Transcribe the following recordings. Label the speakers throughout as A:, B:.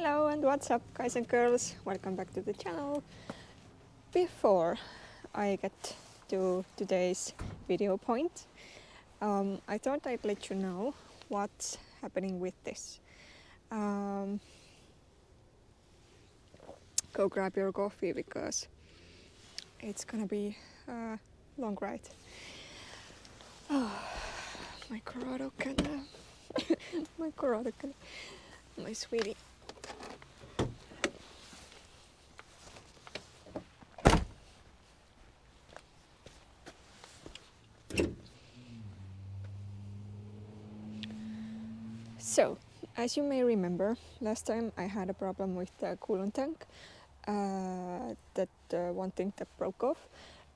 A: Hello and what's up, guys and girls? Welcome back to the channel. Before I get to today's video point, I thought I'd let you know what's happening with this. Go grab your coffee because it's gonna be a long ride. Oh, my Corrado can, my sweetie. So, as you may remember, last time I had a problem with the coolant tank. One thing that broke off,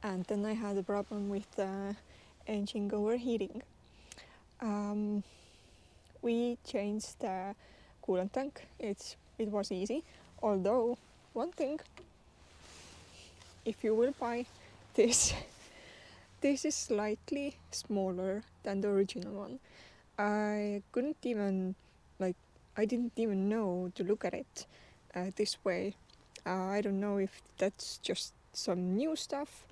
A: and then I had a problem with the engine overheating. We changed the coolant tank. It was easy, although one thing, if you will buy this, this is slightly smaller than the original one. I didn't even know to look at it this way. I don't know if that's just some new stuff,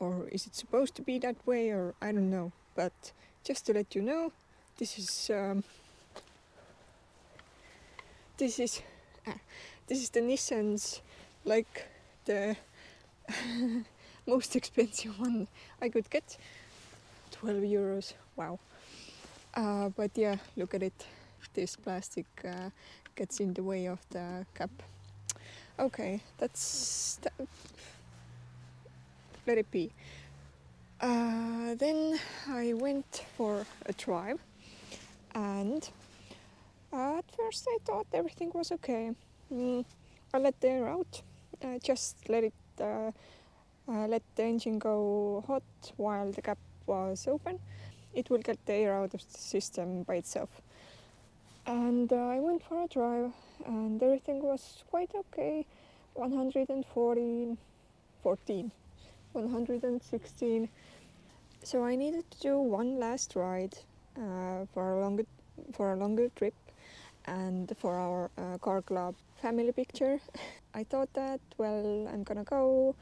A: or is it supposed to be that way, or I don't know. But just to let you know, this is the Nissan's, like the most expensive one I could get. 12 euros, wow. But yeah, look at it. This plastic gets in the way of the cap. Okay, let it be. Then I went for a drive, and at first I thought everything was okay. I let the air out, just let the engine go hot while the cap was open. It will get the air out of the system by itself. And I went for a drive, and everything was quite okay. 114, 116. So I needed to do one last ride for a longer trip, and for our car club family picture. I thought that, well, I'm gonna go.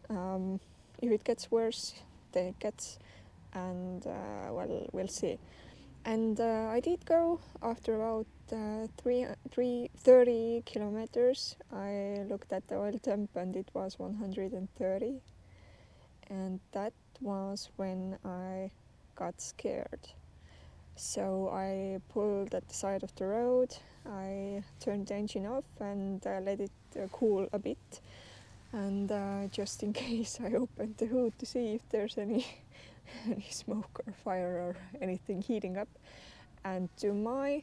A: If it gets worse, then it gets, and well, we'll see. And I did go after about 30 kilometers. I looked at the oil temp and it was 130. And that was when I got scared. So I pulled at the side of the road. I turned the engine off and let it cool a bit. And just in case, I opened the hood to see if there's any smoke or fire or anything heating up. And to my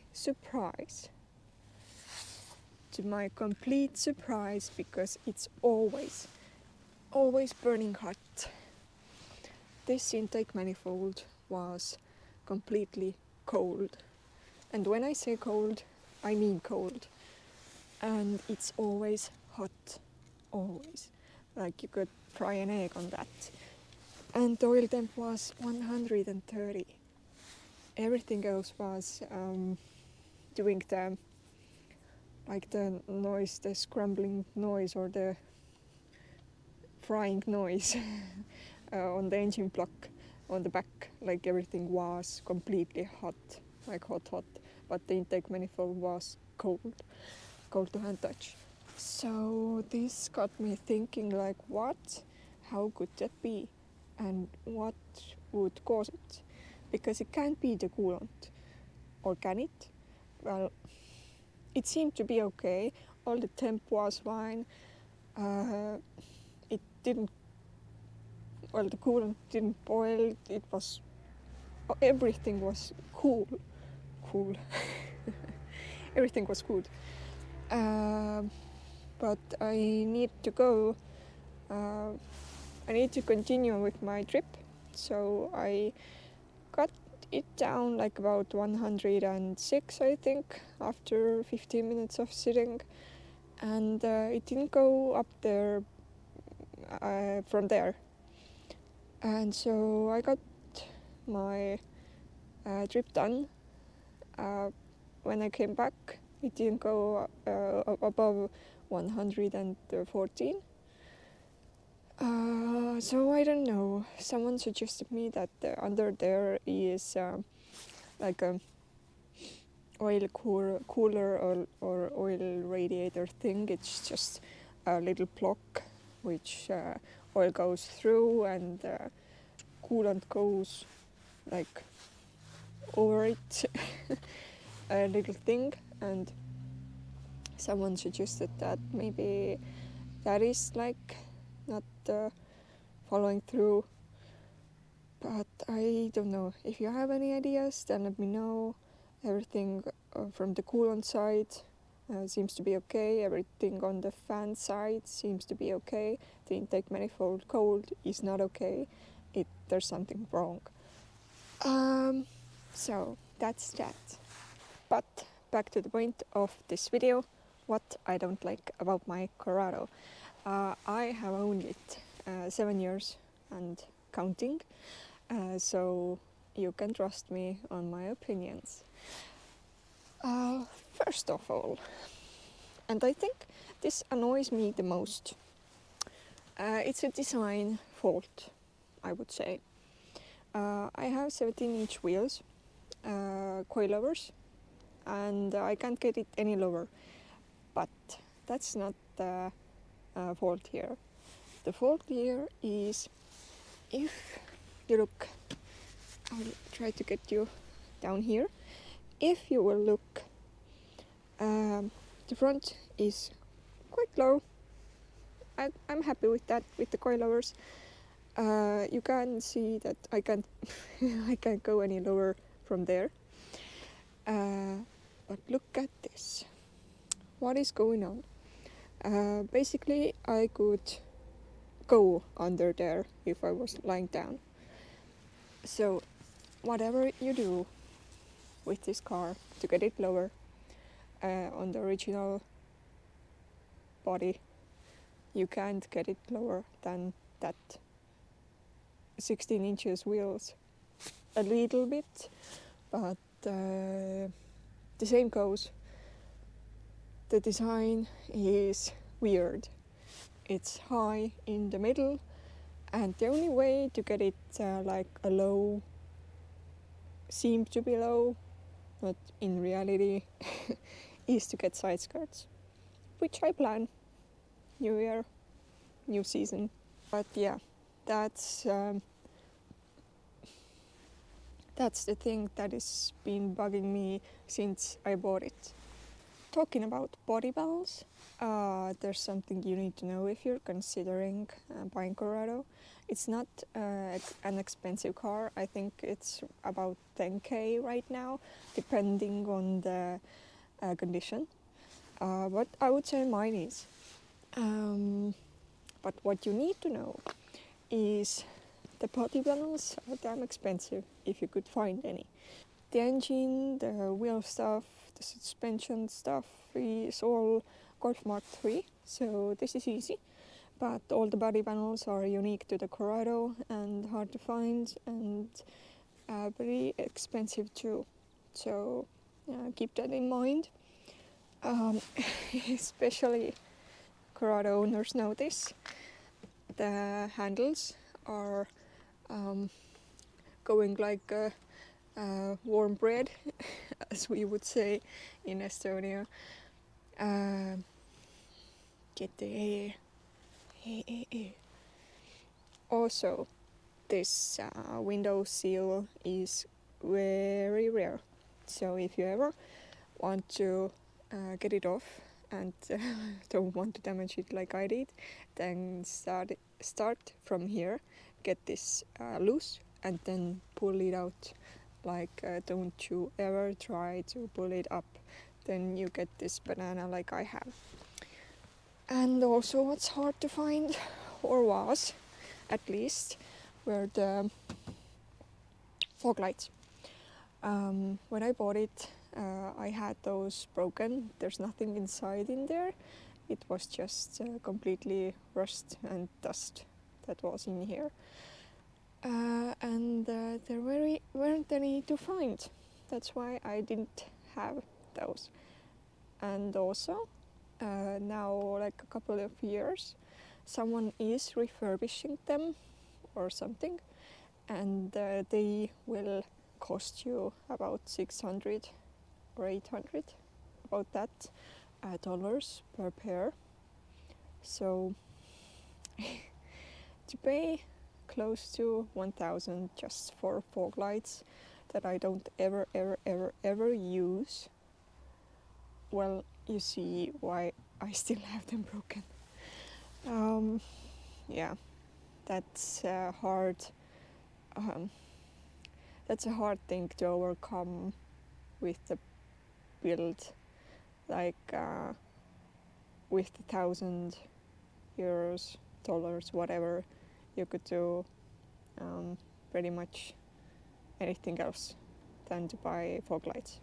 A: complete surprise, because it's always burning hot, this intake manifold was completely cold. And when I say cold, I mean cold. And it's always hot, always. Like you could fry an egg on that. And the oil temp was 130. Everything else was doing the noise, the scrambling noise or the frying noise on the engine block on the back. Like everything was completely hot, like hot. But the intake manifold was cold to hand touch. So this got me thinking, like, what? How could that be? And what would cause it? Because it can't be the coolant. Or can it? Well, it seemed to be okay. All the temp was fine. The coolant didn't boil. Everything was cool. Everything was good. But I need to go. I need to continue with my trip. So I got it down like about 106, I think, after 15 minutes of sitting. And it didn't go up there from there. And so I got my trip done. When I came back, It didn't go above 114. So I don't know. Someone suggested me that under there is like a cooler or oil radiator thing. It's just a little block which oil goes through and coolant goes like over it, a little thing. And someone suggested that maybe that is like not following through, but I don't know. If you have any ideas, then let me know. Everything from the coolant side seems to be okay. Everything on the fan side seems to be okay. The intake manifold cold is not okay. There's something wrong. So that's that. But back to the point of this video, what I don't like about my Corrado. I have owned it 7 years and counting, so you can trust me on my opinions. First of all, and I think this annoys me the most, it's a design fault, I would say. I have 17-inch wheels, coilovers, and I can't get it any lower. But that's not the fault here. The fault here is, if you look, I'll try to get you down here. If you will look, the front is quite low. I'm happy with that, with the coilovers. You can see that I can't I can't go any lower from there. But look at this. What is going on? Basically, I could go under there if I was lying down. So whatever you do with this car to get it lower on the original body, you can't get it lower than that 16 inches wheels. A little bit, but the same goes. The design is weird. It's high in the middle, and the only way to get it like a low, seem to be low, not in reality, is to get side skirts, which I plan. New year, new season. But yeah, that's the thing that has been bugging me since I bought it. Talking about body balance, there's something you need to know if you're considering buying Corrado. It's not an expensive car. I think it's about 10K right now, depending on the condition. But I would say mine is. But what you need to know is the body panels are damn expensive if you could find any. The engine, the wheel stuff, the suspension stuff is all Golf Mark 3, so this is easy. But all the body panels are unique to the Corrado and hard to find and very expensive too. So keep that in mind. Especially Corrado owners know this. The handles are going like warm bread, as we would say in Estonia. Get the air. Also, this window seal is very rare. So if you ever want to get it off and don't want to damage it like I did, then start from here, get this loose, and then pull it out. Like don't you ever try to pull it up, then you get this banana like I have. And also what's hard to find, or was at least, were the fog lights. When I bought it, I had those broken. There's nothing inside in there. It was just completely rust and dust that was in here. And there weren't any to find. That's why I didn't have those. and also now, like a couple of years, someone is refurbishing them or something, and they will cost you about 600 or 800, about that, dollars per pair. So to pay close to 1,000 just for fog lights that I don't ever use, well, you see why I still have them broken. Yeah, that's hard. That's a hard thing to overcome with the build, like with €1,000, dollars, whatever. You could do pretty much anything else than to buy fog lights.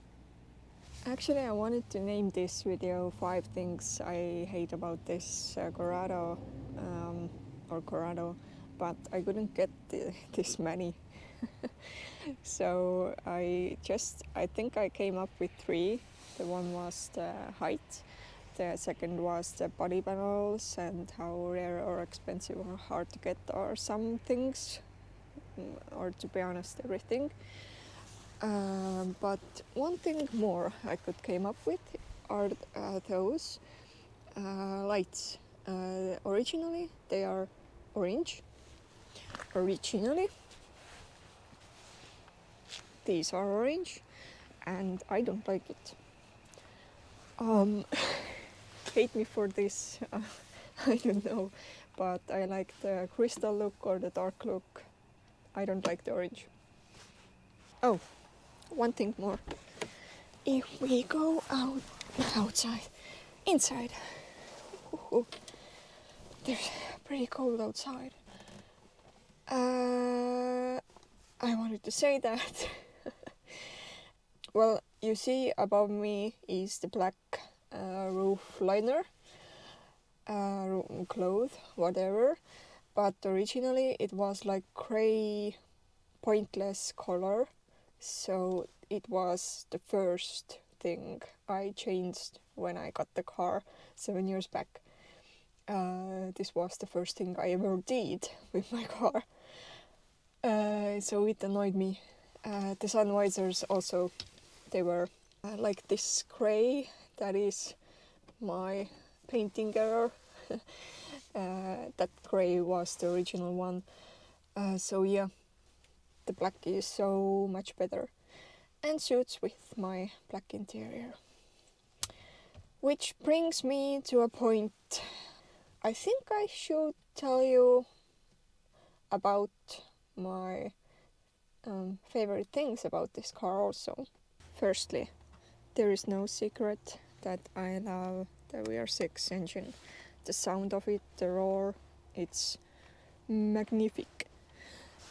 A: Actually, I wanted to name this video 5 things I hate about this Corrado, but I couldn't get this many. So I think I came up with 3. The one was the height, the second was the body panels and how rare or expensive or hard to get are some things, or to be honest, everything. But one thing more I could came up with are those lights. Originally they are orange. Originally these are orange, and I don't like it. Hate me for this, I don't know, but I like the crystal look or the dark look. I don't like the orange. Oh, one thing more. If we go inside, there's pretty cold outside. I wanted to say that. Well, you see above me is the black roof liner, cloth, whatever. But originally it was like grey, pointless color. So it was the first thing I changed when I got the car 7 years back. This was the first thing I ever did with my car. So it annoyed me. The sun visors also, they were like this grey. That is my painting error. That grey was the original one. So yeah, the black is so much better and suits with my black interior. Which brings me to a point. I think I should tell you about my favorite things about this car also. Firstly, there is no secret that I love the VR6 engine. The sound of it, the roar, it's magnific.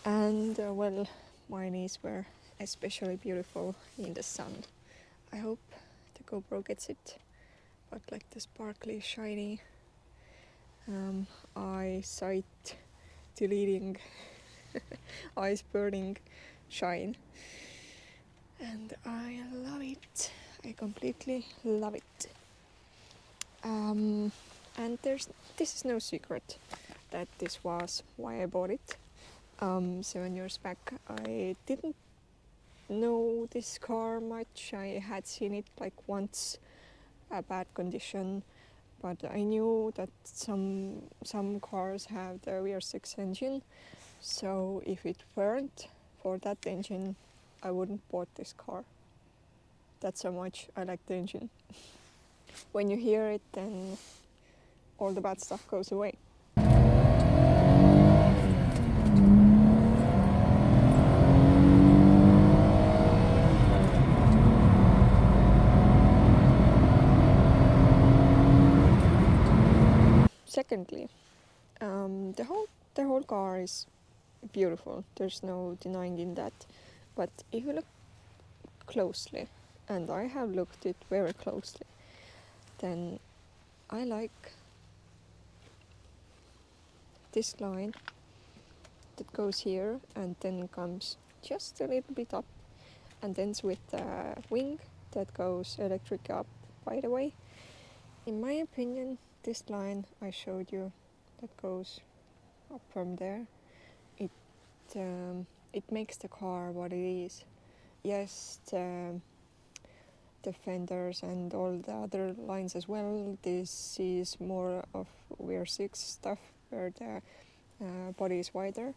A: And well, my knees were especially beautiful in the sun. I hope the GoPro gets it, but like the sparkly, shiny, eyesight deleting, eyes burning shine. And I love it. I completely love it. And this is no secret that this was why I bought it. 7 years back, I didn't know this car much. I had seen it like once, a bad condition, but I knew that some cars have the VR6 engine. So if it weren't for that engine, I wouldn't bought this car. That's how much I like the engine. When you hear it, then all the bad stuff goes away. Secondly, the whole car is beautiful. There's no denying in that. But if you look closely, and I have looked it very closely, then I like this line that goes here and then comes just a little bit up and ends with the wing that goes electric up by the way. In my opinion, this line I showed you that goes up from there, it it makes the car what it is. Yes, the fenders and all the other lines as well. This is more of VR6 stuff where the body is wider,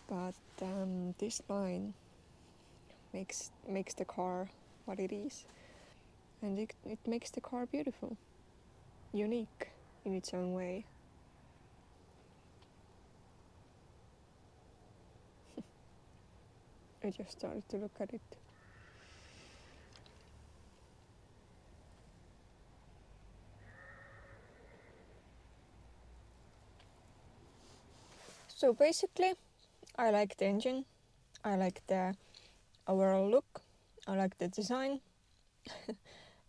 A: but this line makes the car what it is, and it makes the car beautiful, unique in its own way. I just started to look at it. So basically, I like the engine, I like the overall look, I like the design.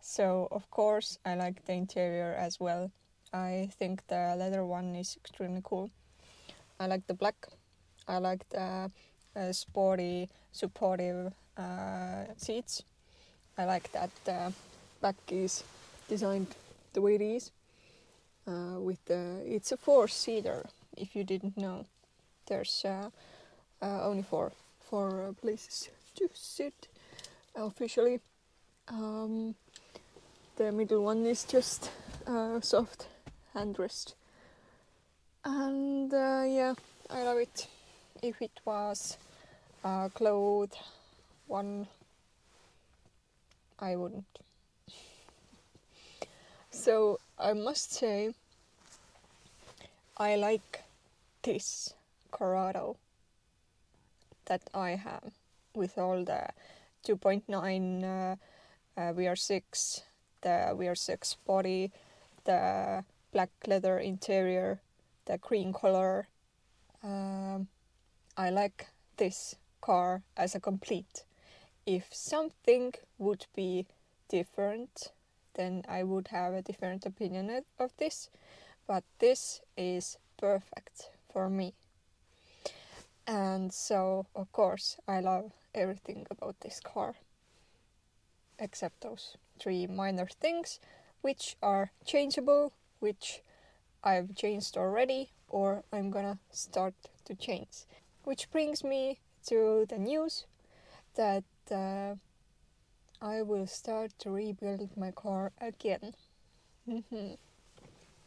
A: So of course I like the interior as well. I think the leather one is extremely cool. I like the black. I like the sporty, supportive seats. I like that the back is designed the way it is. It's a four-seater. If you didn't know, there's only four places to sit officially. The middle one is just soft handrest, and yeah, I love it. If it was a cloth one, I wouldn't. So I must say, I like this Corrado that I have with all the 2.9 VR6, the VR6 body, the black leather interior, the green color. I like this car as a complete. If something would be different, then I would have a different opinion of this, but this is perfect for me. And so, of course, I love everything about this car, except those three minor things, which are changeable, which I've changed already, or I'm gonna start to change. Which brings me to the news that I will start to rebuild my car again.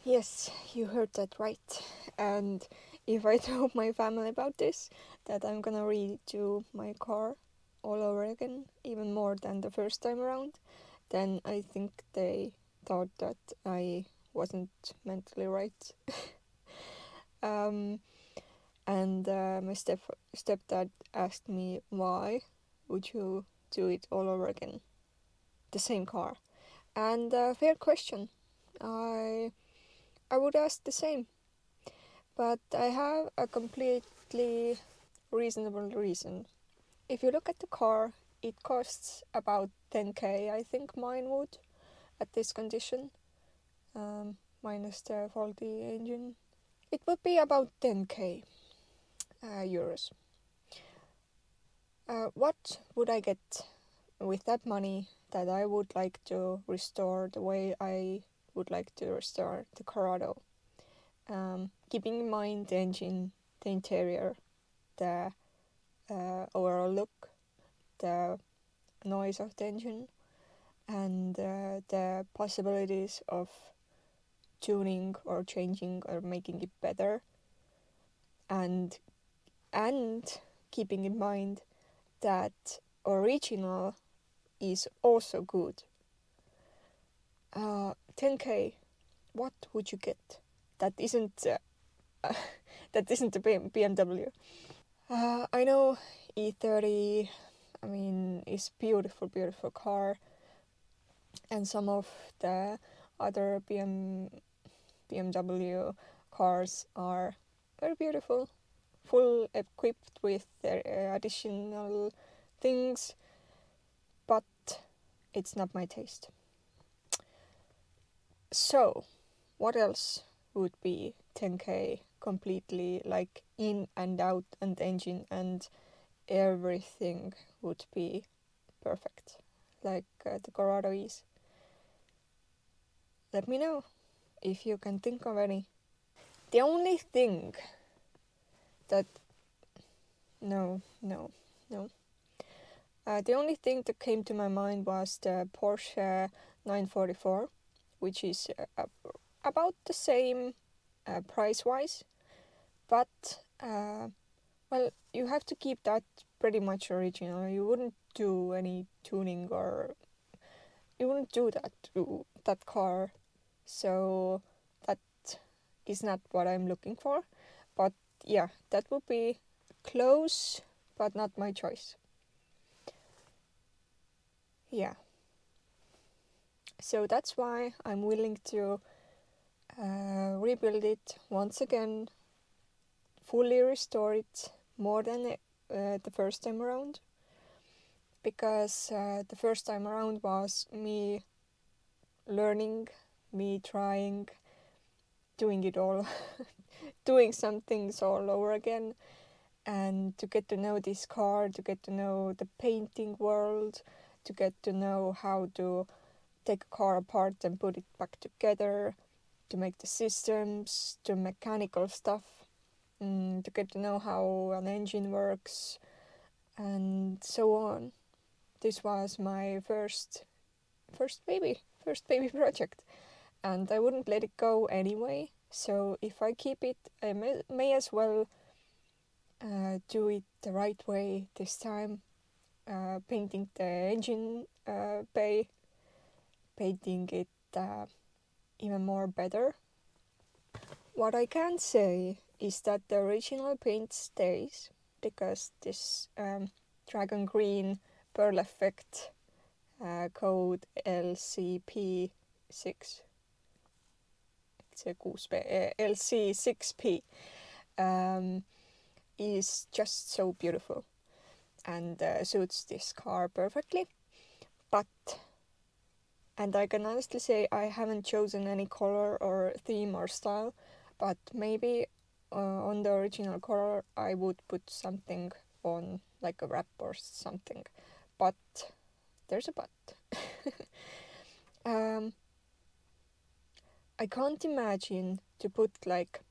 A: Yes, you heard that right. And if I tell my family about this, that I'm gonna redo my car all over again, even more than the first time around, then I think they thought that I wasn't mentally right. And my stepdad asked me, why would you do it all over again? The same car. And fair question. I would ask the same. But I have a completely reasonable reason. If you look at the car, it costs about 10k, I think mine would, at this condition, minus the faulty engine. It would be about 10k euros. What would I get with that money that I would like to restore the way I would like to restore the Corrado? Keeping in mind the engine, the interior, the overall look, the noise of the engine, and the possibilities of tuning or changing or making it better, and keeping in mind that original is also good. 10k, what would you get that isn't that isn't a BMW? I know E30, I mean, is beautiful car, and some of the other BMW cars are very beautiful, full equipped with their additional things, but it's not my taste. So, what else would be 10k completely, like in and out and engine and everything would be perfect, like the Corrado is? let me know if you can think of any. The only thing that no no no the only thing that came to my mind was the Porsche 944, which is about the same price wise, but well, you have to keep that pretty much original. You wouldn't do any tuning, or you wouldn't do that to that car, so that is not what I'm looking for. But yeah, that would be close, but not my choice. Yeah, so that's why I'm willing to rebuild it once again, fully restore it more than the first time around, because the first time around was me learning, me trying, doing it all, doing some things all over again, and to get to know this car, to get to know the painting world, to get to know how to take a car apart and put it back together, to make the systems, to mechanical stuff, to get to know how an engine works, and so on. This was my first baby project, and I wouldn't let it go anyway. So if I keep it, I may as well do it the right way this time. Painting the engine bay, painting it even more better. What I can say is that the original paint stays, because this dragon green pearl effect code LCP6, LC6P is just so beautiful and suits this car perfectly. But, and I can honestly say I haven't chosen any color or theme or style, but maybe on the original color I would put something on, like a wrap or something. But there's a but. I can't imagine to put like,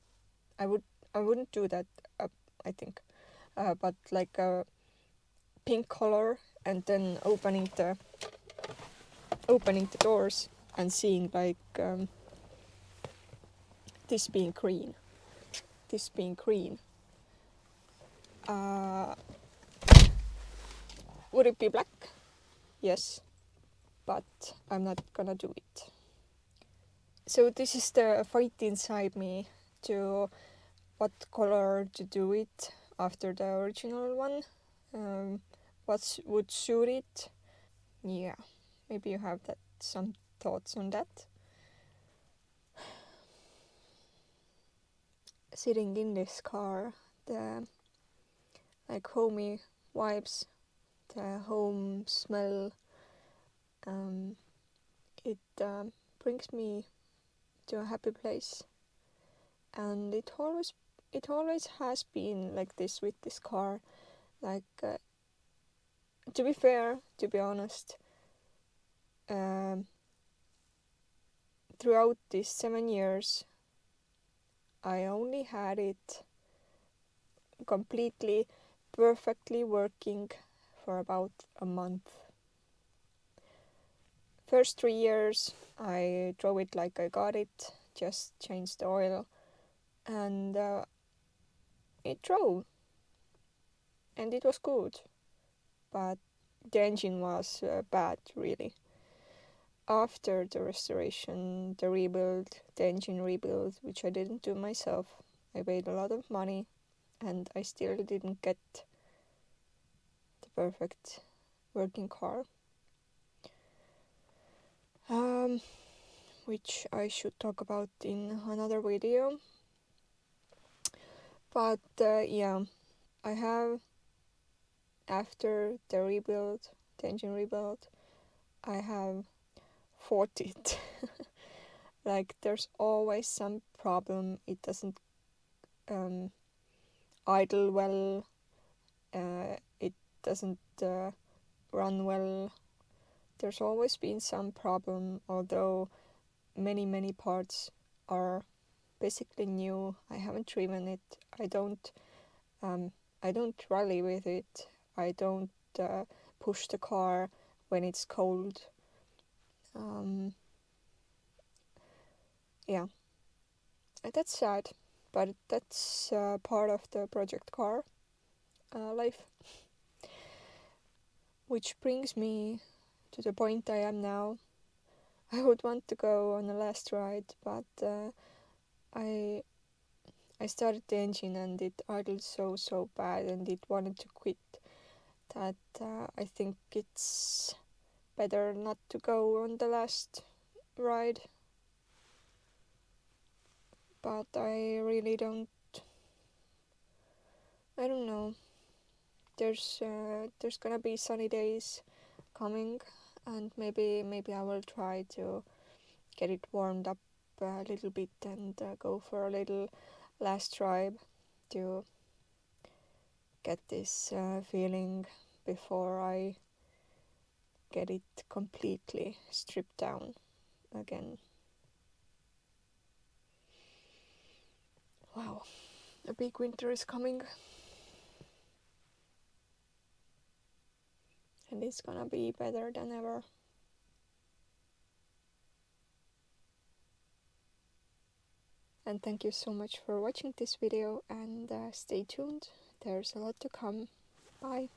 A: I wouldn't do that, I think, but like a pink color, and then opening the doors and seeing like this being green. Uh, would it be black? Yes, but I'm not gonna do it. So this is the fight inside me to what color to do it after the original one. What would suit it? Yeah, maybe you have some thoughts on that. Sitting in this car, the like homey vibes, the home smell, it brings me to a happy place, and it always has been like this with this car. Like to be fair, to be honest, throughout these 7 years, I only had it completely, perfectly working for about a month. First 3 years, I drove it like I got it, just changed the oil, and it drove, and it was good, but the engine was bad, really. After the restoration, the rebuild, the engine rebuild, which I didn't do myself, I paid a lot of money, and I still didn't get the perfect working car, which I should talk about in another video. But yeah, I have, after the rebuild, the engine rebuild, I have fought it. Like there's always some problem. It doesn't idle well. It doesn't run well. There's always been some problem, although many parts are basically new. I haven't driven it. I don't rally with it. I don't push the car when it's cold. Yeah, that's sad, but that's part of the project car life. Which brings me to the point I am now. I would want to go on a last ride, but I I started the engine and it idled so bad and it wanted to quit that I think it's better not to go on the last ride. But I really don't. I don't know. There's gonna be sunny days coming, and maybe I will try to get it warmed up a little bit and go for a little last drive to get this feeling before I get it completely stripped down again. Wow, a big winter is coming, and it's gonna be better than ever. And thank you so much for watching this video, and stay tuned, there's a lot to come. Bye.